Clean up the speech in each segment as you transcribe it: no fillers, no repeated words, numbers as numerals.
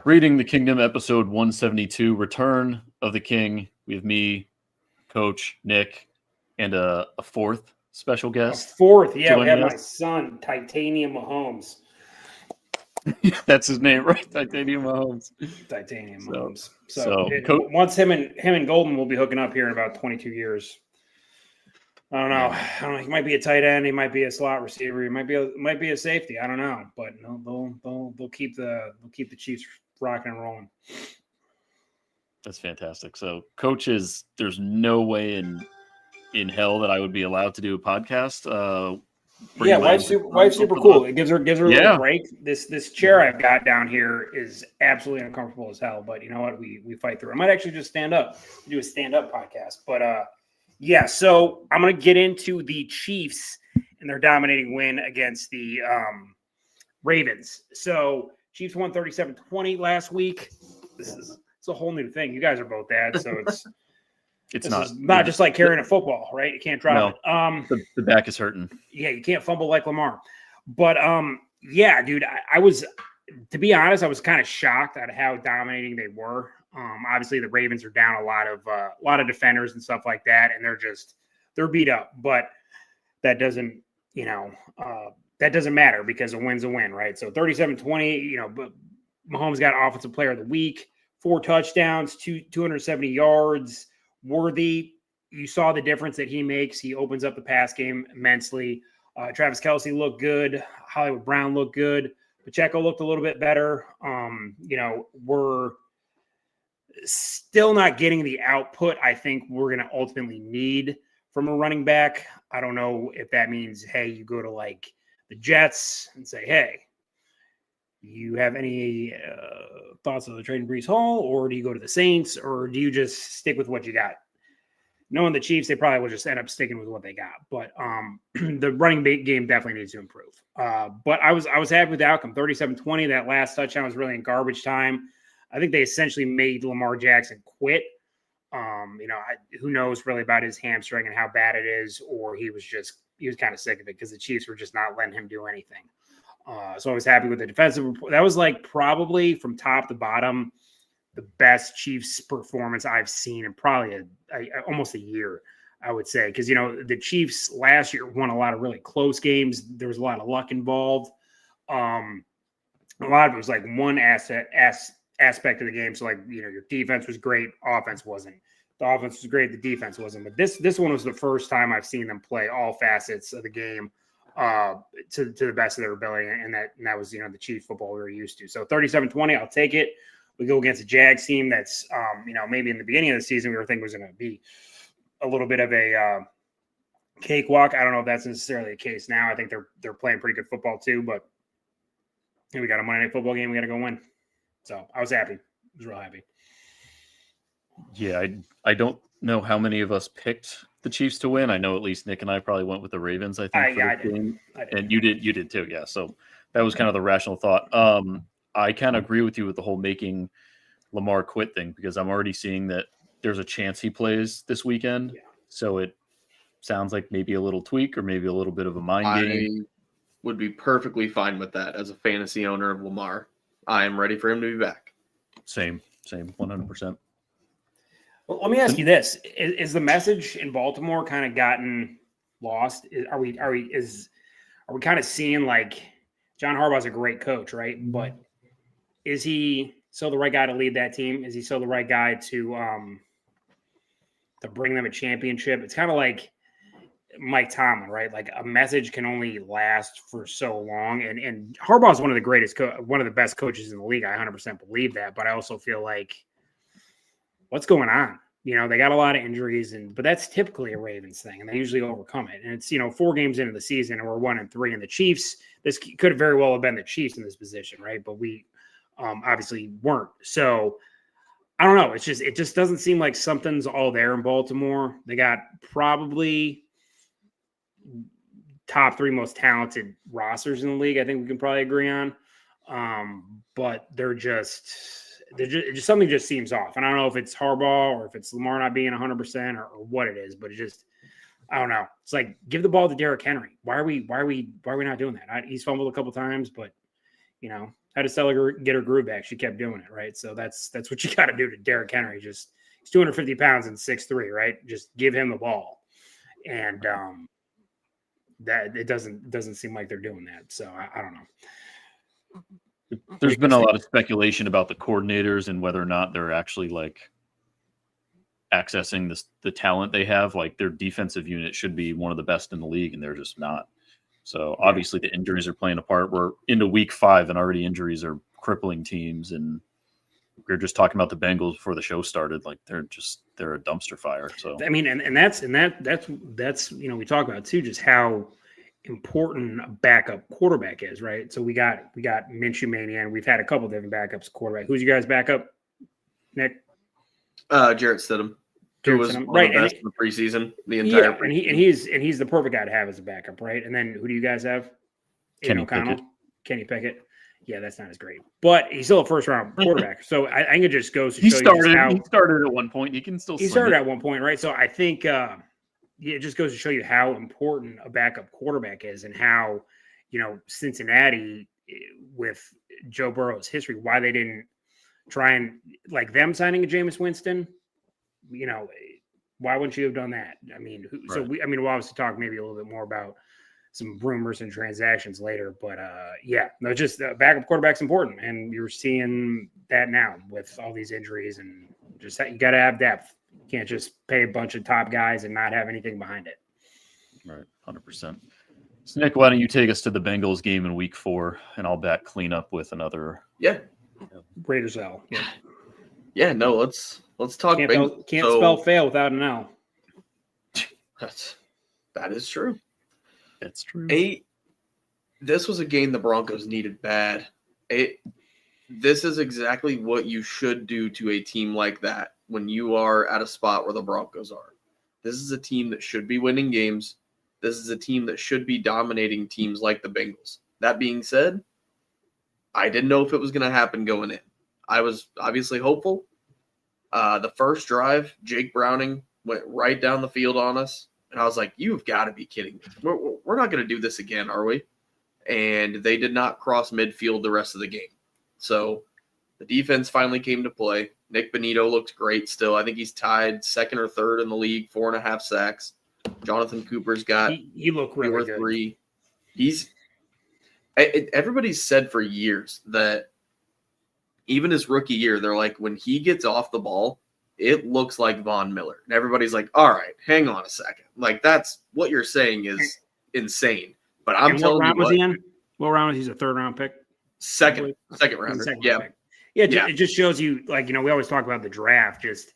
Reading the Kingdom, episode 172, Return of the King. We have me, Coach, Nick, and a fourth special guest. A fourth, yeah, we have us. my son, Titanium Mahomes. That's his name, right? Titanium Mahomes. Titanium Mahomes. Once him and Golden will be hooking up here in about 22 years. I don't know. He might be a tight end. He might be a slot receiver. He might be a safety. I don't know. But no, they'll keep the Chiefs rocking and rolling. That's fantastic. So, coaches, there's no way in hell that I would be allowed to do a podcast. Wife's super cool. It gives her a little break. This chair I've got down here is absolutely uncomfortable as hell. But you know what? We fight through. I might actually just stand up, do a stand-up podcast. But yeah, so I'm going to get into the Chiefs and their dominating win against the Ravens. So Chiefs won 37-20 last week. It's a whole new thing. You guys are both dads, so it's not just like carrying a football, right? You can't drop it. The back is hurting. Yeah, you can't fumble like Lamar. But yeah, dude, I was, to be honest, I was kind of shocked at how dominating they were. Obviously, the Ravens are down a lot of defenders and stuff like that, and they're beat up. But that doesn't matter because a win's a win, right? So 37-20, but Mahomes got Offensive Player of the Week, 4 touchdowns, 270 yards. Worthy, you saw the difference that he makes. He opens up the pass game immensely. Travis Kelce looked good. Hollywood Brown looked good. Pacheco looked a little bit better. We're still not getting the output I think we're going to ultimately need from a running back. I don't know if that means, hey, you go to like the Jets and say, hey, you have any thoughts on the trade in Breece Hall, or do you go to the Saints, or do you just stick with what you got? Knowing the Chiefs, they probably will just end up sticking with what they got. But the running game definitely needs to improve. But I was happy with the outcome. 37-20, that last touchdown was really in garbage time. I think they essentially made Lamar Jackson quit. Who knows really about his hamstring and how bad it is, or he was kind of sick of it because the Chiefs were just not letting him do anything. So I was happy with the defensive report. That was like probably from top to bottom the best Chiefs performance I've seen in probably almost a year, I would say. Because, the Chiefs last year won a lot of really close games. There was a lot of luck involved. A lot of it was like one aspect of the game. So like, your defense was great. Offense wasn't. The offense was great. The defense wasn't. But this one was the first time I've seen them play all facets of the game to the best of their ability. And that was, the Chiefs football we were used to. So 37-20, I'll take it. We go against a Jags team that's, maybe in the beginning of the season we were thinking was going to be a little bit of a cakewalk. I don't know if that's necessarily the case now. I think they're playing pretty good football too, but we got a Monday Night Football game. We got to go win. So I was happy. I was real happy. Yeah, I don't know how many of us picked the Chiefs to win. I know at least Nick and I probably went with the Ravens, I think, for this game. And you did too, yeah. So that was kind of the rational thought. I kind of agree with you with the whole making Lamar quit thing, because I'm already seeing that there's a chance he plays this weekend. Yeah. So it sounds like maybe a little tweak or maybe a little bit of a mind game. I would be perfectly fine with that as a fantasy owner of Lamar. I am ready for him to be back. Same, 100%. Well, let me ask you this: is the message in Baltimore kind of gotten lost? Are we kind of seeing like John Harbaugh's a great coach, right? But is he still the right guy to lead that team? Is he still the right guy to bring them a championship? It's kind of like Mike Tomlin, right? Like a message can only last for so long. And Harbaugh is one of the best coaches in the league. I 100% believe that. But I also feel like, what's going on? They got a lot of injuries, but that's typically a Ravens thing, and they usually overcome it. And it's 4 games into the season, and we're 1-3. And the Chiefs, this could very well have been the Chiefs in this position, right? But we obviously weren't. So I don't know. It just doesn't seem like something's all there in Baltimore. They got probably top 3 most talented rosters in the league. I think we can probably agree on. But they're just something just seems off. And I don't know if it's Harbaugh or if it's Lamar not being 100% or what it is, but I don't know. It's like, give the ball to Derrick Henry. Why are we not doing that? He's fumbled a couple times, but How does Stella get her groove back? She kept doing it, right? So that's what you got to do to Derrick Henry. He's 250 pounds and 6'3", right? Just give him the ball, and that it doesn't seem like they're doing that. So I don't know. There's been a lot of speculation about the coordinators and whether or not they're actually like accessing the talent they have. Like their defensive unit should be one of the best in the league, and they're just not. So obviously the injuries are playing a part. We're into week 5 and already injuries are crippling teams. And we were just talking about the Bengals before the show started. Like they're a dumpster fire. So I mean, and that's we talk about too, just how important a backup quarterback is, right? So we got Minshew Mania, and we've had a couple different backups quarterback. Who's your guys' backup, Nick? Jarrett Stidham. Who was one of the best in the preseason, the entire preseason. And he's the perfect guy to have as a backup, right? And then who do you guys have? Kenny Pickett. Kenny Pickett. Yeah, that's not as great, but he's still a first-round quarterback. So I think it just goes to show you how he started at one point. He can still. He started at one point, right? So I think it just goes to show you how important a backup quarterback is, and how Cincinnati with Joe Burrow's history, why they didn't try and like them signing a Jameis Winston. Why wouldn't you have done that? I mean, right. We'll obviously talk maybe a little bit more about some rumors and transactions later, but just backup quarterback's important, and you're seeing that now with all these injuries, and just you got to have depth. You can't just pay a bunch of top guys and not have anything behind it. Right, 100%. So Nick, why don't you take us to the Bengals game in week 4, and I'll back clean up with another. Yeah. Raiders L. Yeah. Yeah. No. Let's talk. Can't spell fail without an L. That is true. It's true. This was a game the Broncos needed bad. This is exactly what you should do to a team like that when you are at a spot where the Broncos are. This is a team that should be winning games. This is a team that should be dominating teams like the Bengals. That being said, I didn't know if it was going to happen going in. I was obviously hopeful. The first drive, Jake Browning went right down the field on us. And I was like, you've got to be kidding me. We're not going to do this again, are we? And they did not cross midfield the rest of the game. So the defense finally came to play. Nick Bonito looked great still. I think he's tied second or third in the league, 4.5 sacks. Jonathan Cooper's got he looked really good. 3. Everybody's said for years that even his rookie year, they're like, when he gets off the ball, it looks like Von Miller. And everybody's like, all right, hang on a second. Like, that's what you're saying is insane. But I'm telling you what. What round was he? He's a third-round pick? Second rounder. Yeah. Pick. Yeah, it just shows you, like, we always talk about the draft. Just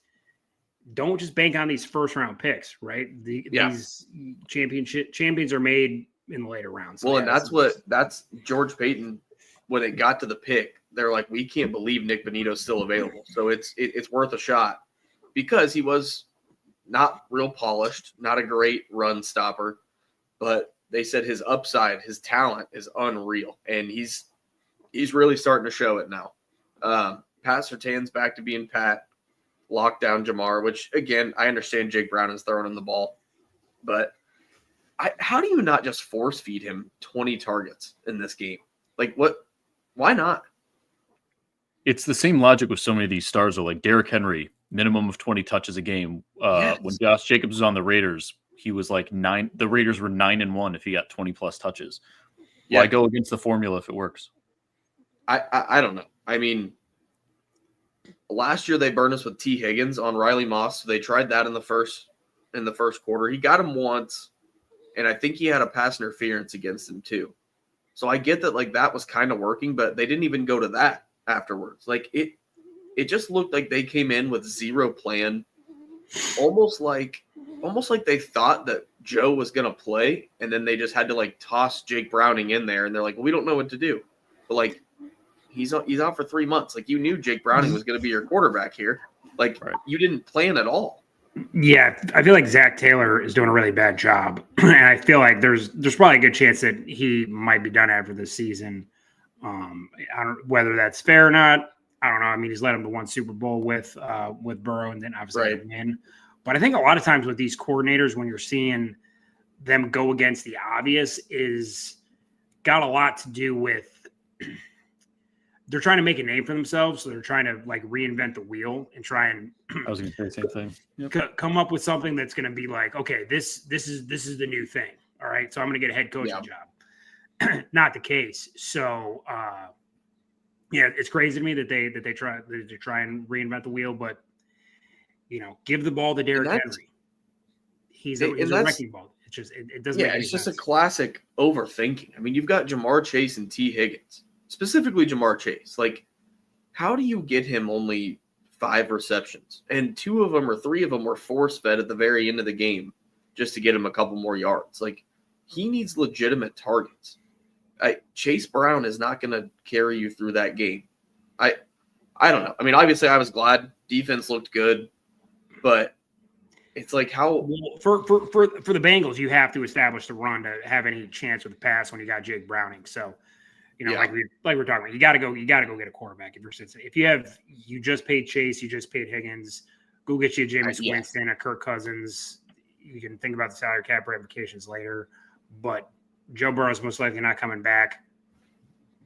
don't just bank on these first-round picks, right? These champions are made in the later rounds. So well, and that's George Payton. When it got to the pick, they're like, we can't believe Nick Bonito's still available. So it's worth a shot because he was not real polished, not a great run stopper, but they said his upside, his talent is unreal. And he's really starting to show it now. Pat Surtain's back to being Pat, locked down Jamar, which again, I understand Jake Brown is throwing him the ball, but how do you not just force feed him 20 targets in this game? Like what? Why not? It's the same logic with so many of these stars, though. Like Derrick Henry, minimum of 20 touches a game. Yes. When Josh Jacobs was on the Raiders, he was like 9. The Raiders were 9-1 if he got 20 plus touches. Yeah. Why go against the formula if it works? I don't know. I mean, last year they burned us with T. Higgins on Riley Moss. So they tried that in the first quarter. He got him once, and I think he had a pass interference against him too. So I get that, like, that was kind of working, but they didn't even go to that afterwards. Like it just looked like they came in with zero plan, almost like they thought that Joe was going to play, and then they just had to like toss Jake Browning in there, and they're like, well, we don't know what to do. But like he's out for 3 months. Like you knew Jake Browning was going to be your quarterback here. Like You didn't plan at all. Yeah, I feel like Zach Taylor is doing a really bad job, and I feel like there's probably a good chance that he might be done after this season. I don't whether that's fair or not. I don't know. I mean, he's led him to one Super Bowl with Burrow, and then obviously win. But I think a lot of times with these coordinators, when you're seeing them go against the obvious, is got a lot to do with they're trying to make a name for themselves. So they're trying to like reinvent the wheel and try and I was going to say the same thing. Yep. Come up with something that's going to be like, okay, this is the new thing. All right. So I'm going to get a head coaching job. Not the case. So, yeah, it's crazy to me that they try and reinvent the wheel, but give the ball to Derrick Henry. He's a wrecking ball. It's just it doesn't. Yeah, it's just a classic overthinking. I mean, you've got Jamar Chase and T. Higgins, specifically Jamar Chase. Like, how do you get him only 5 receptions? And 2 of them or 3 of them were force fed at the very end of the game just to get him a couple more yards. Like, he needs legitimate targets. Chase Brown is not going to carry you through that game. I don't know. I mean, obviously, I was glad defense looked good, but it's like how for the Bengals, you have to establish the run to have any chance with the pass when you got Jake Browning. So, like we're talking about, you got to go get a quarterback. If you just paid Chase, you just paid Higgins, go get you a Jameis Winston, a Kirk Cousins. You can think about the salary cap ramifications later, but Joe Burrow's most likely not coming back.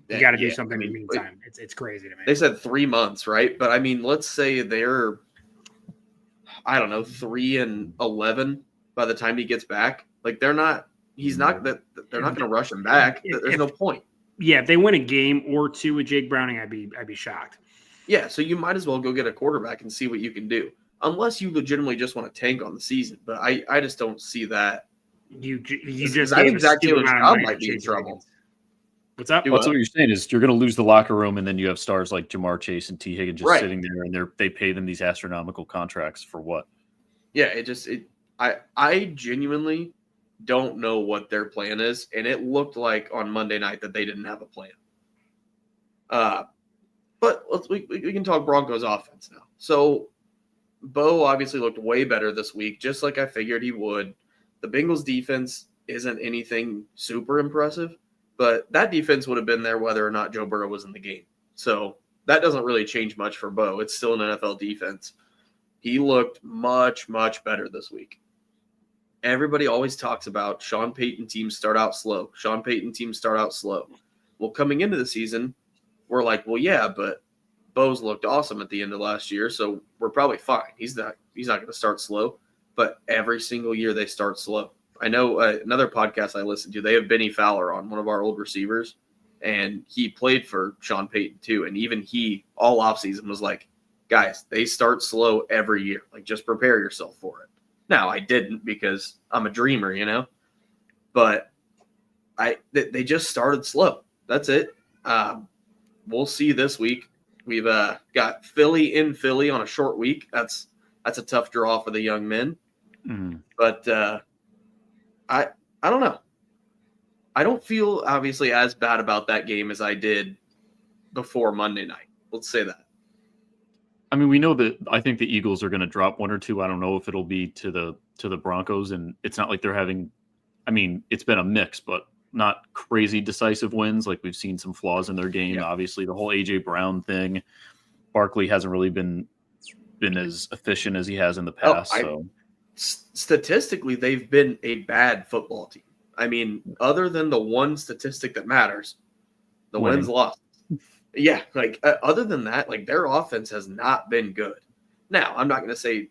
You got to do something in the meantime. It's crazy to me. They said 3 months, right? But I mean, let's say they're, I don't know, 3-11 by the time he gets back. Like they're not going to rush him back. There's no point. Yeah, if they win a game or 2 with Jake Browning, I'd be shocked. Yeah, so you might as well go get a quarterback and see what you can do, unless you legitimately just want to tank on the season. But I just don't see that. You just I think Zach Taylor's job might be in trouble. What's up? Yeah, that's what you're saying is you're going to lose the locker room, and then you have stars like Jamar Chase and T. Higgins just sitting there, and they pay them these astronomical contracts for what? Yeah, I genuinely don't know what their plan is, and it looked like on Monday night that they didn't have a plan. But we can talk Broncos offense now. So Bo obviously looked way better this week, just like I figured he would. The Bengals defense isn't anything super impressive, but that defense would have been there whether or not Joe Burrow was in the game. So that doesn't really change much for Bo. It's still an NFL defense. He looked much, much better this week. Everybody always talks about Sean Payton teams start out slow. Well, coming into the season, we're like, well, yeah, but Bo's looked awesome at the end of last year, so we're probably fine. He's not going to start slow. But every single year they start slow. I know another podcast I listened to, they have Benny Fowler on, one of our old receivers, and he played for Sean Payton too. And even he, all offseason, was like, guys, they start slow every year. Like, just prepare yourself for it. Now, I didn't because I'm a dreamer, but they just started slow. That's it. We'll see this week. We've got Philly in Philly on a short week. That's a tough draw for the young men. But I don't know. I don't feel obviously as bad about that game as I did before Monday night. Let's say that. I mean, we know that I think the Eagles are going to drop 1 or 2. I don't know if it'll be to the Broncos, and it's not like they're having. I mean, it's been a mix, but not crazy decisive wins. Like we've seen some flaws in their game. Yeah. Obviously, the whole AJ Brown thing. Barkley hasn't really been as efficient as he has in the past. Statistically, they've been a bad football team. I mean, other than the one statistic that matters, the wins lost. Yeah, like other than that, like their offense has not been good. Now, I'm not going to say,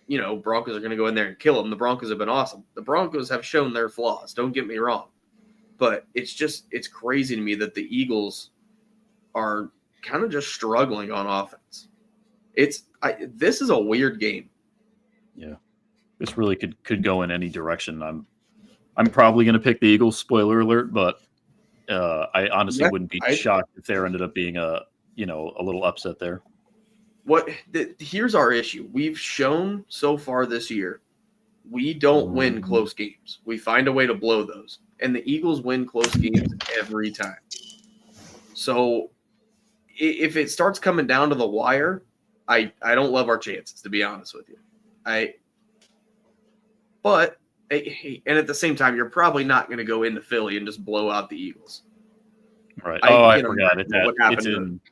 Broncos are going to go in there and kill them. The Broncos have been awesome. The Broncos have shown their flaws. Don't get me wrong. But it's crazy to me that the Eagles are kind of just struggling on offense. This is a weird game. Yeah. This really could go in any direction. I'm probably going to pick the Eagles, spoiler alert, but I honestly wouldn't be shocked if there ended up being a little upset there. Here's our issue. We've shown so far this year, we don't win close games. We find a way to blow those. And the Eagles win close games every time. So if it starts coming down to the wire, I don't love our chances, to be honest with you. But and at the same time, you're probably not going to go into Philly and just blow out the Eagles. Right. I forgot it.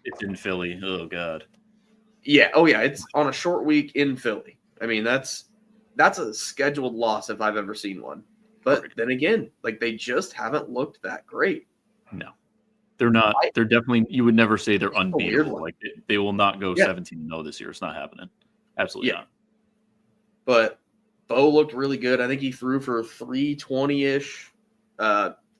It's in Philly. Oh, God. Yeah. Oh, yeah. It's on a short week in Philly. I mean, that's a scheduled loss if I've ever seen one. But then again, like they just haven't looked that great. No. They're not. They're definitely. You would never say they're unbeatable. Like they will not go 17-0 this year. It's not happening. Absolutely not. But Bo looked really good. I think he threw for 320-ish.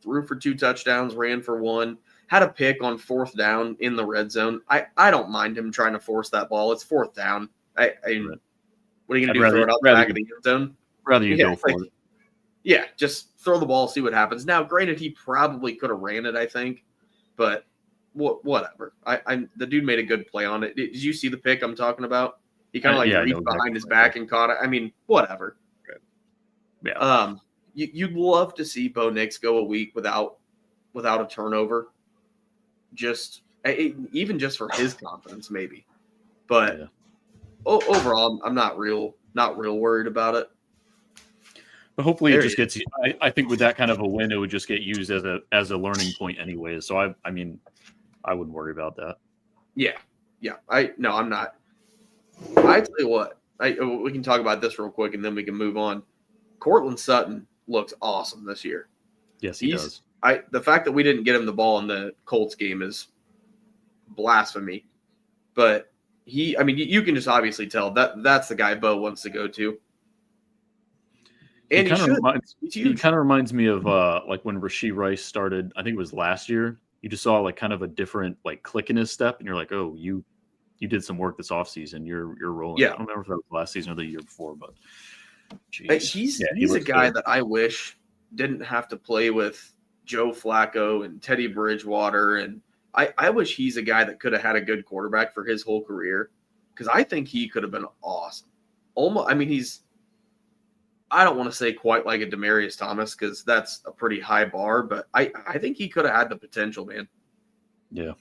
Threw for 2 touchdowns. Ran for 1. Had a pick on 4th down in the red zone. I don't mind him trying to force that ball. It's 4th down. What are you going to do? Throw it out the back of the end zone? Rather you go for it. Yeah, just throw the ball, see what happens. Now, granted, he probably could have ran it, I think, but whatever. The dude made a good play on it. Did you see the pick I'm talking about? He kind of reached behind his back and caught it. I mean, whatever. Yeah. You'd love to see Bo Nix go a week without a turnover. Even just for his confidence, maybe. But overall, I'm not real worried about it. But hopefully it just gets. I think with that kind of a win, it would just get used as a learning point, anyways. So I mean, I wouldn't worry about that. Yeah. I'm not. I tell you what, we can talk about this real quick and then we can move on. Cortland Sutton looks awesome this year. Yes, he does. The fact that we didn't get him the ball in the Colts game is blasphemy. But you can just obviously tell that's the guy Bo wants to go to. And he kind of reminds me of like when Rashee Rice started. I think it was last year. You just saw like kind of a different like click in his step, and you're like, oh, you did some work this offseason. You're rolling. Yeah. I don't remember if that was last season or the year before, but he's a guy that I wish didn't have to play with Joe Flacco and Teddy Bridgewater, and I wish he's a guy that could have had a good quarterback for his whole career, because I think he could have been awesome. I don't want to say quite like a Demaryius Thomas, because that's a pretty high bar, but I think he could have had the potential, man. Yeah.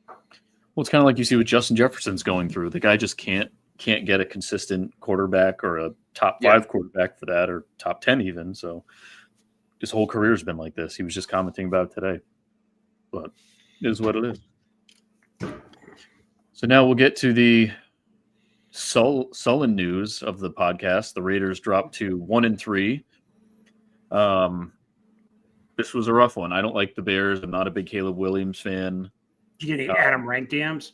Well, it's kind of like you see what Justin Jefferson's going through. The guy just can't get a consistent quarterback or a top 5 quarterback for that, or top 10 even. So his whole career has been like this. He was just commenting about it today. But it is what it is. So now we'll get to the sullen news of the podcast. The Raiders dropped to 1-3. This was a rough one. I don't like the Bears. I'm not a big Caleb Williams fan. Did you get any Adam Rank DMs?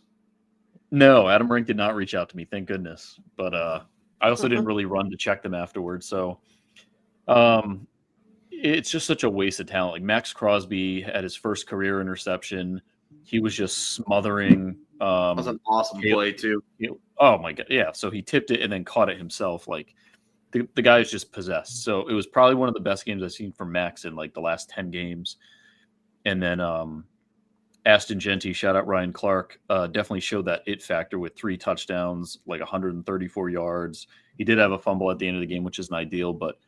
No, Adam Rank did not reach out to me, thank goodness. But I also didn't really run to check them afterwards. So it's just such a waste of talent. Like Max Crosby had his first career interception. He was just smothering. That was an awesome play too. Oh my God. Yeah. So he tipped it and then caught it himself. Like the guy is just possessed. So it was probably one of the best games I've seen from Max in like the last 10 games. And then Aston Genty, shout out Ryan Clark, definitely showed that it factor with 3 touchdowns, like 134 yards. He did have a fumble at the end of the game, which isn't ideal, but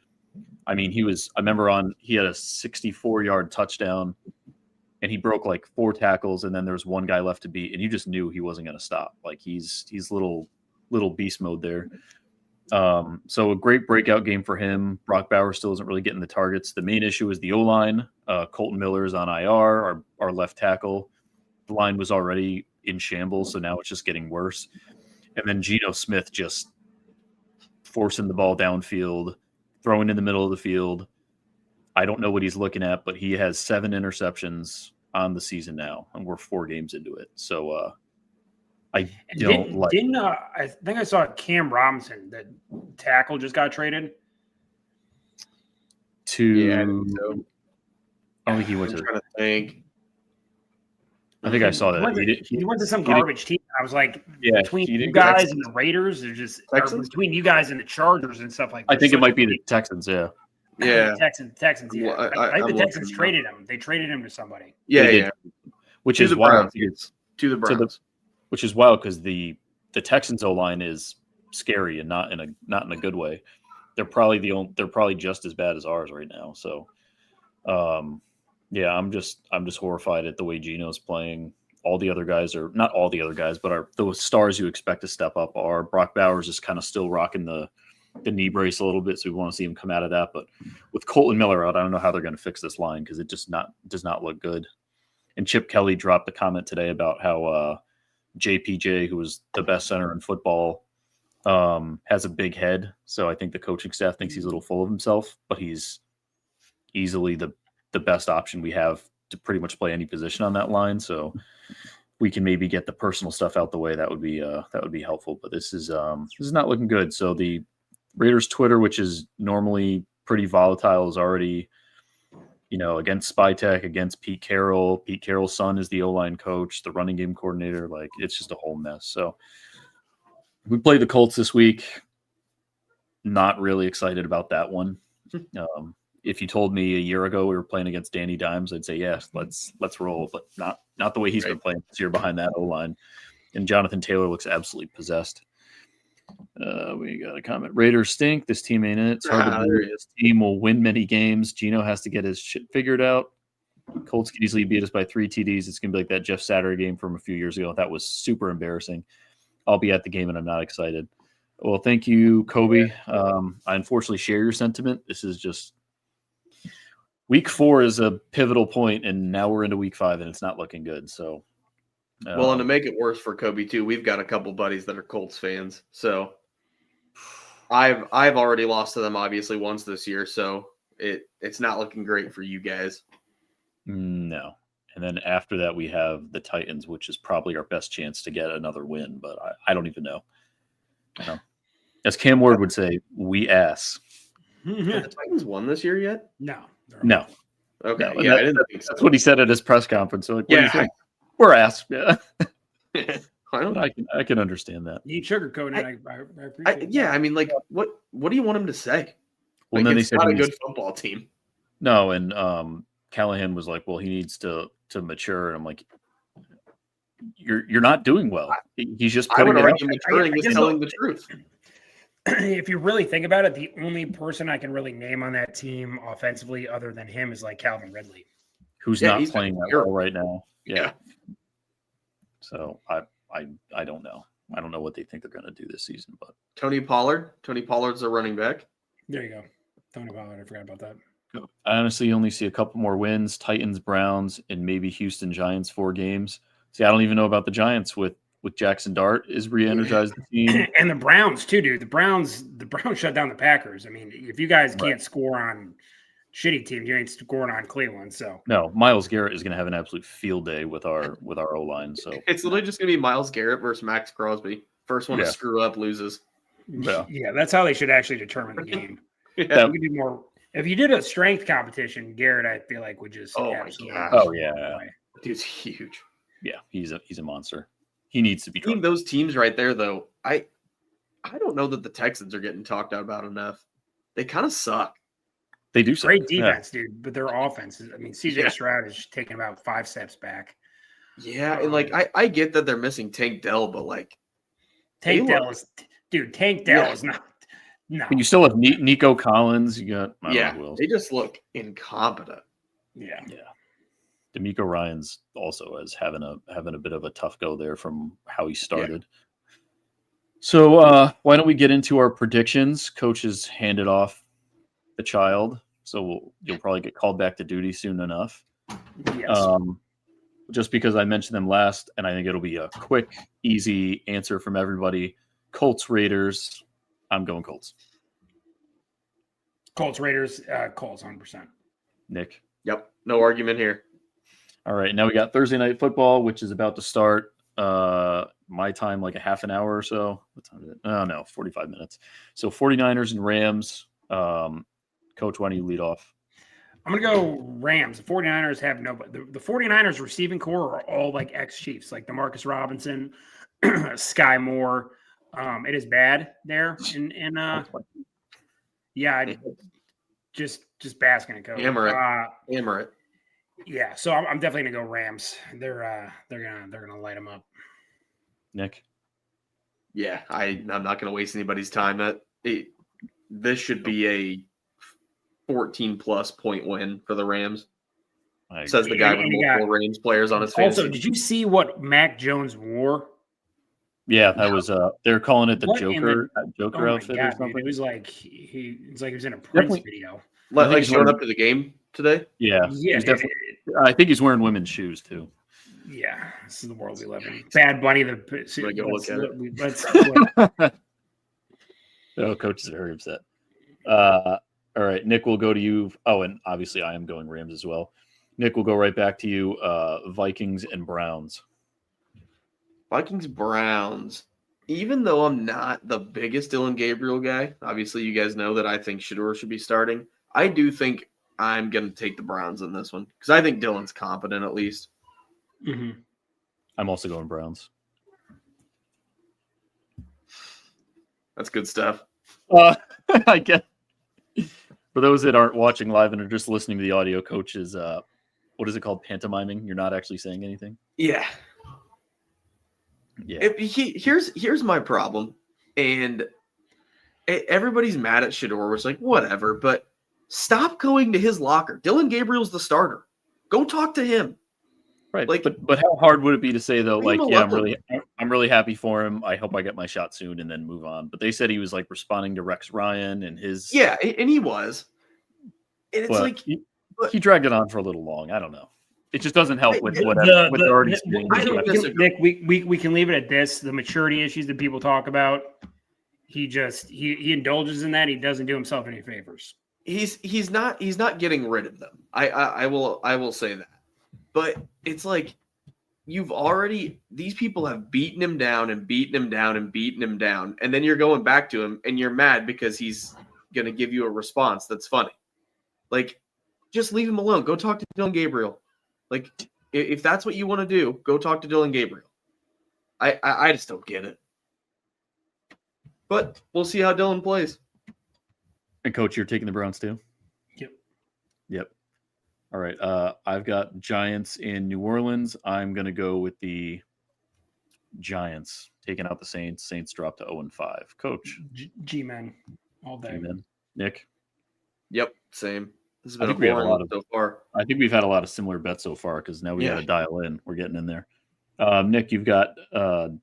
I mean, he had a 64-yard touchdown and he broke like 4 tackles, and then there was one guy left to beat, and you just knew he wasn't going to stop. Like he's little beast mode there. So a great breakout game for him. Brock Bowers still isn't really getting the targets. The main issue is the O-line. Colton Miller's on IR, our left tackle. The line was already in shambles, so now it's just getting worse. And then Geno Smith just forcing the ball downfield, throwing in the middle of the field. I don't know what he's looking at, but he has 7 interceptions on the season now, and we're 4 games into it. So I think I saw Cam Robinson, the tackle, just got traded to. I don't think he went to. I think I saw that. He went to some garbage team. I was like, between you guys and the Raiders, or between you guys and the Chargers and stuff like that. I think it might be the Texans. Yeah. Yeah. Texans. Yeah. Well, I think the Texans traded him. They traded him to somebody. Yeah. Which is wild. To the Browns. Which is wild because the Texans O-line is scary and not in a good way. They're probably just as bad as ours right now. So, I'm just horrified at the way Geno's playing. All the other guys are not all the other guys, but those stars you expect to step up are. Brock Bowers is kind of still rocking the knee brace a little bit, so we want to see him come out of that. But with Colton Miller out, I don't know how they're going to fix this line because it just does not look good. And Chip Kelly dropped a comment today about how JPJ, who was the best center in football, has a big head. So I think the coaching staff thinks he's a little full of himself, but he's easily the best option we have to pretty much play any position on that line. So we can maybe get the personal stuff out the way. That would be helpful. But this is not looking good. So the Raiders Twitter, which is normally pretty volatile, is already, against Spytech, against Pete Carroll. Pete Carroll's son is the O-line coach, the running game coordinator. Like, it's just a whole mess. So we played the Colts this week. Not really excited about that one. If you told me a year ago we were playing against Danny Dimes, I'd say, yes, let's roll. But not the way he's been playing this year behind that O-line. And Jonathan Taylor looks absolutely possessed. We got a comment. Raiders stink. This team ain't it. It's hard to believe this team will win many games. Gino has to get his shit figured out. Colts can easily beat us by 3 TDs. It's going to be like that Jeff Saturday game from a few years ago. That was super embarrassing. I'll be at the game, and I'm not excited. Well, thank you, Kobe. I unfortunately share your sentiment. This is just week 4 is a pivotal point, and now we're into week 5, and it's not looking good. So, well, and to make it worse for Kobe too, we've got a couple buddies that are Colts fans. So I've already lost to them obviously once this year. So it's not looking great for you guys. No. And then after that, we have the Titans, which is probably our best chance to get another win. But I don't even know. As Cam Ward would say, we ass. Have the Titans won this year yet? No. Okay. No, yeah, I didn't think so. That's what he said at his press conference. So, yeah. We're ass. Yeah. I can understand that. You sugarcoat it. I appreciate it. Yeah, I mean, like, what do you want him to say? Well, like, then it's they said not a good football team. No, and Callahan was like, well, he needs to mature. And I'm like, you're not doing well. He's just putting it out. Maturing is telling the truth. If you really think about it, the only person I can really name on that team offensively other than him is like Calvin Ridley. Who's not playing that well right now. Yeah. So I don't know. I don't know what they think they're going to do this season. But Tony Pollard's a running back. There you go. Tony Pollard. I forgot about that. I honestly only see a couple more wins, Titans, Browns, and maybe Houston Giants 4 games. See, I don't even know about the Giants with Jackson Dart is re-energized the team. And the Browns too, dude. The Browns shut down the Packers. I mean, if you guys can't score on shitty teams, you ain't scoring on Cleveland. So no, Myles Garrett is going to have an absolute field day with our O-line. So it's literally just going to be Myles Garrett versus Max Crosby. First one to screw up loses. Yeah, that's how they should actually determine the game. You could do more. If you did a strength competition, Garrett, I feel like would just. Dude's huge. Yeah, he's a monster. He needs to be. Between those teams right there, though, I don't know that the Texans are getting talked about enough. They kind of suck. They do suck. Great defense, dude, but their offense is. I mean, CJ Stroud is taking about 5 steps back. Yeah, and like I get that they're missing Tank Dell, but like Tank Dell is not. No, and you still have Nico Collins. You got they just look incompetent. Yeah. D'Amico Ryans also is having a bit of a tough go there from how he started. Yeah. So why don't we get into our predictions? Coach has handed off the child, so you'll probably get called back to duty soon enough. Yes. Just because I mentioned them last, and I think it'll be a quick, easy answer from everybody. Colts, Raiders. I'm going Colts. Colts, Raiders, Colts, 100%. Nick? Yep, no argument here. All right, now we got Thursday Night Football, which is about to start. My time, like a half an hour or so. What time is it? Oh, no, 45 minutes. So 49ers and Rams. Coach, why don't you lead off? I'm going to go Rams. The 49ers have nobody. The 49ers receiving core are all like ex-Chiefs, like DeMarcus Robinson, Sky Moore. It is bad there. Just basking in coach. Hammer it. Yeah, so I'm definitely gonna go Rams. They're gonna light them up. Nick. Yeah, I'm not gonna waste anybody's time. This should be a 14+ point win for the Rams. Says the guy with multiple Rams players on his face. Also, did you see what Mac Jones wore? Yeah, that was they're calling it the Joker outfit or something. Dude, it was like he was in a Prince video. Like showing up to the game today? Yeah. I think he's wearing women's shoes too. Yeah, this is the world we live in. Bad Bunny. Let's look at it. Oh, coach is very upset. All right, Nick, we'll go to you. Oh, and obviously I am going Rams as well. Nick, we'll go right back to you. Vikings and Browns. Vikings, Browns. Even though I'm not the biggest Dylan Gabriel guy, obviously you guys know that I think Shedeur should be starting. I do think I'm going to take the Browns in this one because I think Dylan's competent at least. Mm-hmm. I'm also going Browns. That's good stuff. I get. For those that aren't watching live and are just listening to the audio, Coach is what is it called? Pantomiming. You're not actually saying anything. Yeah. Yeah. Here's my problem, and everybody's mad at Shedeur. We're like, whatever, but stop going to his locker. Dylan Gabriel's the starter. Go talk to him. Right. Like, but how hard would it be to say though? Like, yeah, alone. I'm really happy for him. I hope I get my shot soon, and then move on. But they said he was like responding to Rex Ryan and his. Yeah, and he was. And it's like he dragged it on for a little long. I don't know. It just doesn't help with what already. Nick, we can leave it at this: the maturity issues that people talk about. He indulges in that. He doesn't do himself any favors. He's not getting rid of them. I will say that. But it's like these people have beaten him down and beaten him down and beaten him down, and then you're going back to him and you're mad because he's going to give you a response that's funny. Like, just leave him alone. Go talk to Dylan Gabriel. Like, if that's what you want to do, go talk to Dylan Gabriel. I just don't get it. But we'll see how Dylan plays. And Coach, you're taking the Browns too? Yep. All right. I've got Giants in New Orleans. I'm going to go with the Giants, taking out the Saints. Saints drop to 0-5. Coach. G-Men all day. G-Men. Nick? Yep, same. This has been a boring one so far. I think we've had a lot of similar bets so far because now we got to dial in. We're getting in there. Nick, you've got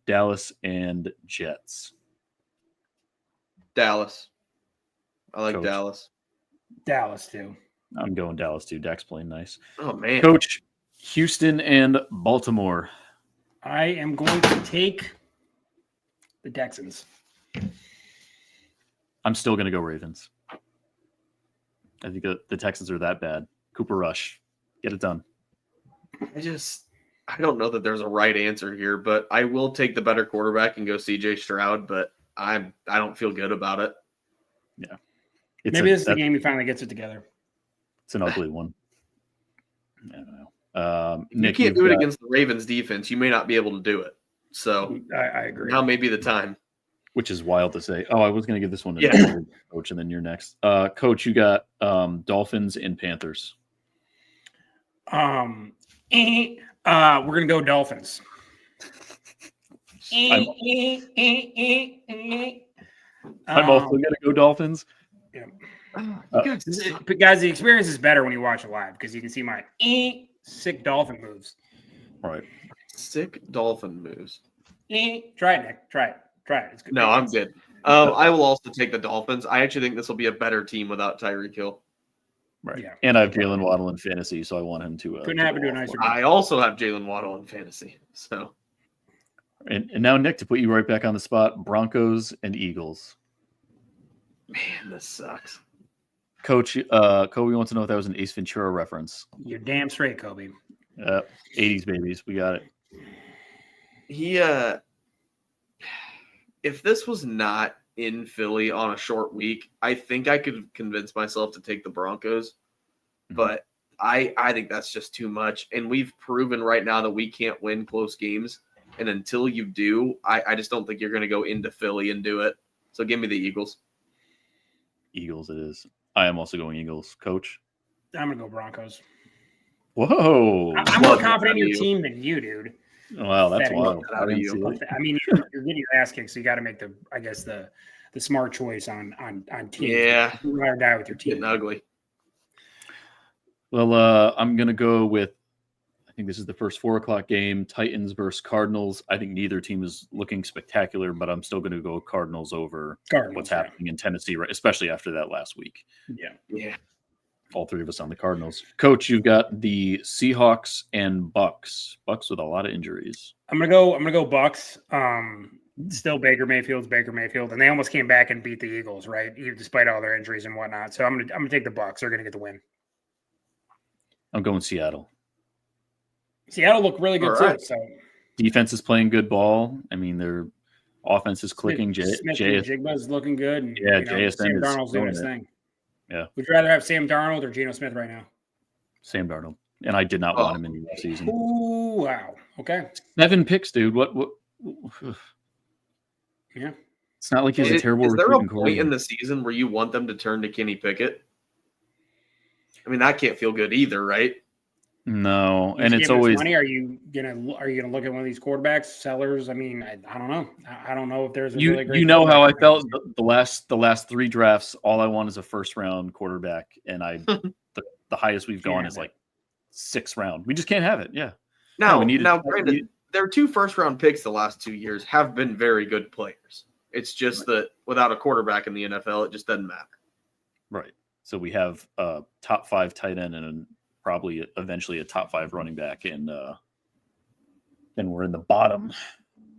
Dallas and Jets. Dallas. I like Coach. Dallas. Dallas too. I'm going Dallas too. Dak's playing nice. Oh man, Coach, Houston and Baltimore. I am going to take the Texans. I'm still going to go Ravens. I think the Texans are that bad. Cooper Rush, get it done. I don't know that there's a right answer here, but I will take the better quarterback and go CJ Stroud, but I don't feel good about it. Yeah. Maybe this is the game he finally gets it together. It's an ugly one. I don't know. Nick, you can't do it against the Ravens defense. You may not be able to do it. So I agree. Now may be the time. Which is wild to say. Oh, I was going to give this one to Coach, and then you're next. Coach, you got Dolphins and Panthers. We're going to go Dolphins. I'm also going to go Dolphins. Yeah. Guys, the experience is better when you watch it live because you can see my sick dolphin moves. All right. Sick dolphin moves. Try it, Nick. Try it. It's good. No, I'm good. I will also take the Dolphins. I actually think this will be a better team without Tyreek Hill. Right. Yeah. And I have Jalen Waddle in fantasy, so I want him to. Couldn't happen to a nicer. I also have Jalen Waddle in fantasy. So. And now, Nick, to put you right back on the spot, Broncos and Eagles. Man, this sucks. Coach, Kobe wants to know if that was an Ace Ventura reference. You're damn straight, Kobe. 80s babies. We got it. If this was not in Philly on a short week, I think I could convince myself to take the Broncos. But I think that's just too much. And we've proven right now that we can't win close games. And until you do, I just don't think you're going to go into Philly and do it. So give me the Eagles. Eagles it is. I am also going Eagles. Coach? I'm going to go Broncos. Whoa. I'm more confident in your team than you, dude. Wow, that's wild. I mean, you're getting your ass kicked, so you got to make the smart choice on team. Yeah. You ride or die with your team. Getting ugly. Well, I'm going to go with, I think this is the first 4:00 game, Titans versus Cardinals. I think neither team is looking spectacular, but I'm still going to go Cardinals over what's happening in Tennessee, right? Especially after that last week. Yeah. All three of us on the Cardinals. Coach, you've got the Seahawks and Bucks. Bucks with a lot of injuries. I'm gonna go Bucks. Still Baker Mayfield's Baker Mayfield, and they almost came back and beat the Eagles, right? Despite all their injuries and whatnot. So I'm gonna take the Bucks. They're gonna get the win. I'm going Seattle. Seattle looked really good too. So defense is playing good ball. I mean, their offense is clicking. Jigba is looking good. And, JSN Sam Darnold's doing his thing. Yeah. Would you rather have Sam Darnold or Geno Smith right now? Sam Darnold. And I did not want him in the season. Ooh, wow. Okay. 7 picks, dude. What? Yeah. It's not like he's a terrible. Is there a point in the season where you want them to turn to Kenny Pickett? I mean, that can't feel good either, right? No, and it's always money. Are you gonna look at one of these quarterbacks, sellers? I mean, I don't know. I don't know if there's a really great. You know how I felt the last 3 drafts. All I want is a first round quarterback, and the highest we've gone is like 6th round. We just can't have it. Yeah. Now, granted, their 2 first-round picks the last 2 years have been very good players. It's just that without a quarterback in the NFL, it just doesn't matter. Right. So we have a top 5 tight end and probably eventually a top 5 running back, and then we're in the bottom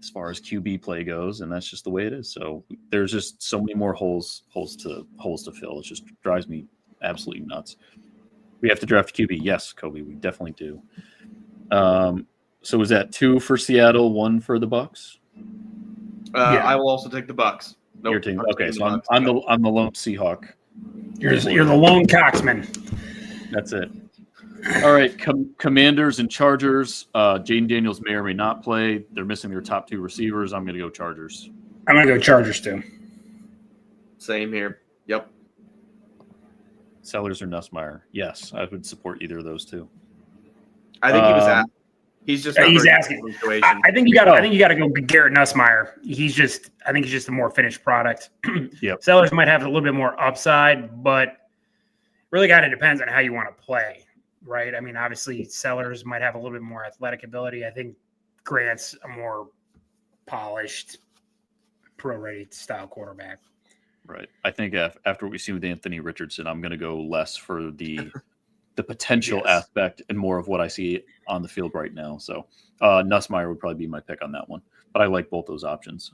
as far as QB play goes, and that's just the way it is. So there's just so many more holes to fill. It just drives me absolutely nuts. We have to draft a QB. Yes, Kobe, we definitely do. So was that 2 for Seattle, 1 for the Bucs? I will also take the Bucs. Nope, you're taking, okay, so I'm the lone Seahawk. You're the lone Coxman. That's it. All right, Commanders and Chargers. Jaden Daniels may or may not play. They're missing their top 2 receivers. I'm going to go Chargers. I'm going to go Chargers too. Same here. Yep. Sellers or Nussmeier? Yes, I would support either of those 2. I think he was asking. He's just he's asking. I think you got to go Garrett Nussmeier. I think he's just a more finished product. Yep. Sellers might have a little bit more upside, but really kind of depends on how you want to play, right? I mean, obviously Sellers might have a little bit more athletic ability. I think Grant's a more polished, pro-ready style quarterback. Right. I think after what we see with Anthony Richardson, I'm going to go less for the potential aspect and more of what I see on the field right now. So Nussmeier would probably be my pick on that one, but I like both those options.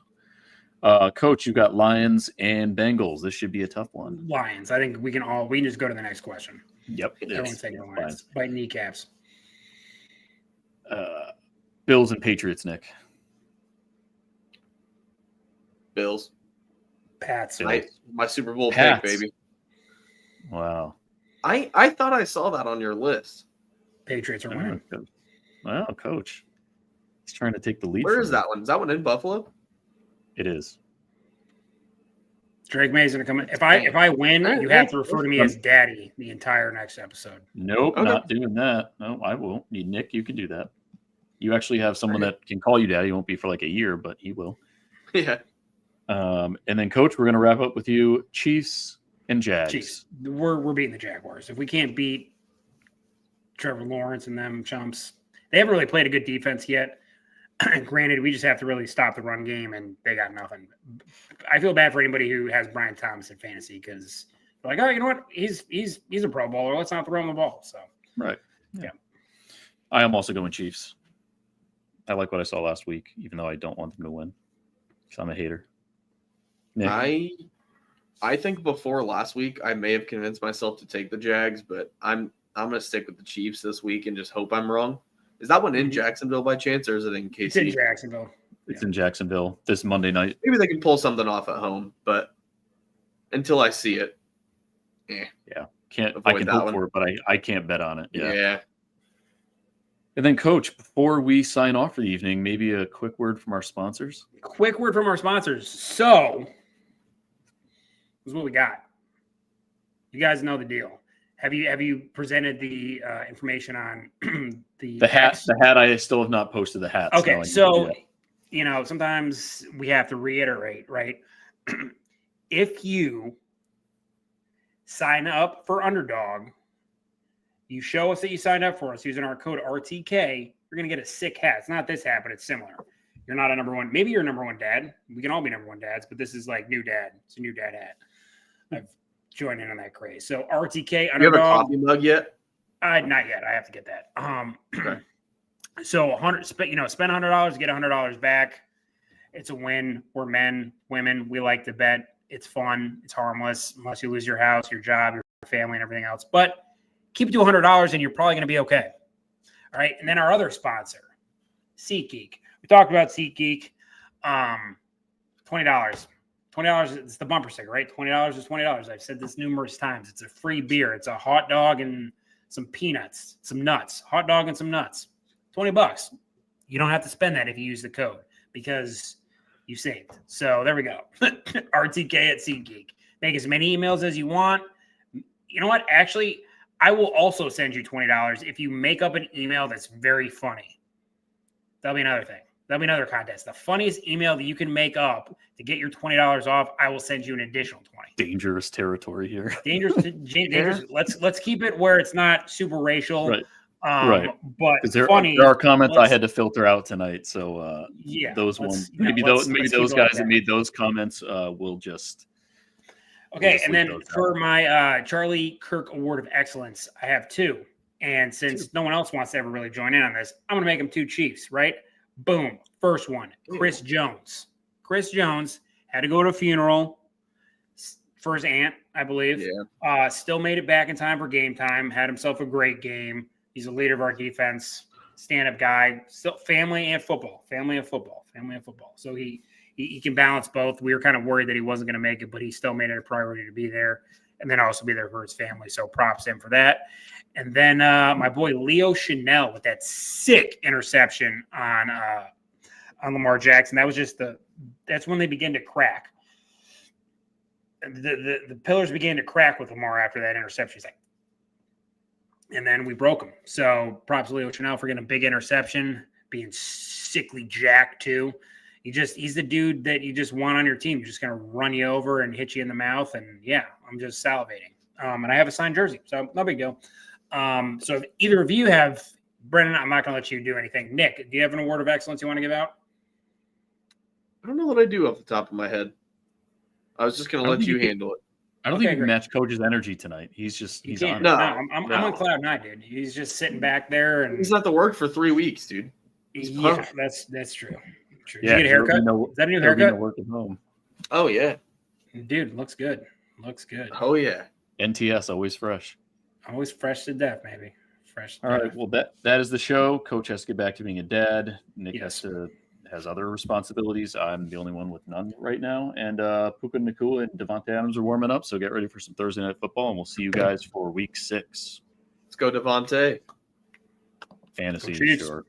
Coach, you got Lions and Bengals. This should be a tough one. Lions. I think we can just go to the next question. Yep. Everyone's taking the Lions. Bite kneecaps. Bills and Patriots, Nick. Bills. Pats. My Super Bowl pick, baby. Wow. I thought I saw that on your list. Patriots are winning. Wow, Coach. He's trying to take the lead. Where is that one? Is that one in Buffalo? It is. Drake May's going to come in. If I win, you have to refer to me as Daddy the entire next episode. Nope, not doing that. No, I won't. Nick, you can do that. You actually have someone that can call you Daddy. It won't be for like a year, but he will. Yeah. And then, Coach, we're going to wrap up with you. Chiefs and Jags. Chiefs. We're beating the Jaguars. If we can't beat Trevor Lawrence and them chumps, they haven't really played a good defense yet. Granted, we just have to really stop the run game, and they got nothing. I feel bad for anybody who has Brian Thomas in fantasy because they're like, oh, you know what? He's a Pro Bowler. Let's not throw him the ball. So right, yeah. I am also going Chiefs. I like what I saw last week, even though I don't want them to win because I'm a hater. Nick? I think before last week, I may have convinced myself to take the Jags, but I'm going to stick with the Chiefs this week and just hope I'm wrong. Is that one in Jacksonville by chance, or is it in KC? It's in Jacksonville. It's in Jacksonville this Monday night. Maybe they can pull something off at home, but until I see it, yeah, I can hope for it, but I can't bet on it. Yeah. And then, Coach, before we sign off for the evening, maybe a quick word from our sponsors. So, this is what we got. You guys know the deal. Have you presented the information on the hat? The hat, I still have not posted the hat. Okay, so sometimes we have to reiterate, right? If you sign up for Underdog, you show us that you signed up for us using our code RTK, you're gonna get a sick hat. It's not this hat, but it's similar. You're not a number one. Maybe you're a number one dad. We can all be number one dads, but this is like new dad. It's a new dad hat. I've joined in on that craze. So RTK Underdog. You have a coffee mug yet? Not yet. I have to get that. Okay. So spend $100, get $100 back. It's a win. We're men, women. We like to bet. It's fun. It's harmless, unless you lose your house, your job, your family, and everything else. But keep it to $100 and you're probably going to be okay. All right. And then our other sponsor, SeatGeek. We talked about SeatGeek. $20. $20 is the bumper sticker, right? $20 is $20. I've said this numerous times. It's a free beer. It's a hot dog and some peanuts, some nuts. Hot dog and some nuts. $20. You don't have to spend that if you use the code because you saved. So there we go. RTK at SeatGeek. Make as many emails as you want. You know what? Actually, I will also send you $20 if you make up an email that's very funny. That'll be another thing. That'll be another contest. The funniest email that you can make up to get your $20 off, I will send you an additional 20. Dangerous territory here. Dangerous. Dangerous. Let's keep it where it's not super racial. Right. But there are comments I had to filter out tonight. So those ones, maybe those guys that made those comments will just. Okay, and then for my Charlie Kirk Award of Excellence, I have 2. And since no one else wants to ever really join in on this, I'm going to make them 2 Chiefs, right? Boom. First one, Chris Jones. Chris Jones had to go to a funeral for his aunt, I believe. Yeah. Still made it back in time for game time. Had himself a great game. He's a leader of our defense, stand-up guy. Still family and football. So he can balance both. We were kind of worried that he wasn't going to make it, but he still made it a priority to be there and then also be there for his family. So props to him for that. And then my boy Leo Chanel with that sick interception on Lamar Jackson. That was just that's when they begin to crack. The pillars began to crack with Lamar after that interception. He's like, and then we broke him. So props to Leo Chanel for getting a big interception, being sickly jacked too. He's the dude that you just want on your team. He's just going to run you over and hit you in the mouth. And yeah, I'm just salivating. And I have a signed jersey, so no big deal. So if either of you have, Brennan, I'm not going to let you do anything. Nick, do you have an award of excellence you want to give out? I don't know what I do off the top of my head. I was just going to let you handle it. I don't think you can match Coach's energy tonight. He's on. No, I'm on cloud nine, dude. He's just sitting back there, and he's not to work for 3 weeks, dude. Yeah, that's true. Yeah, did you get a haircut? Is that a new haircut? Work at home. Oh yeah, dude, looks good. Oh yeah. NTS always fresh. Always fresh to death, maybe. Fresh. All right. Well, that is the show. Coach has to get back to being a dad. Nick has other responsibilities. I'm the only one with none right now. And Puka Nacua and Devontae Adams are warming up. So get ready for some Thursday night football, and we'll see you guys for week 6. Let's go, Devontae. Fantasy is short.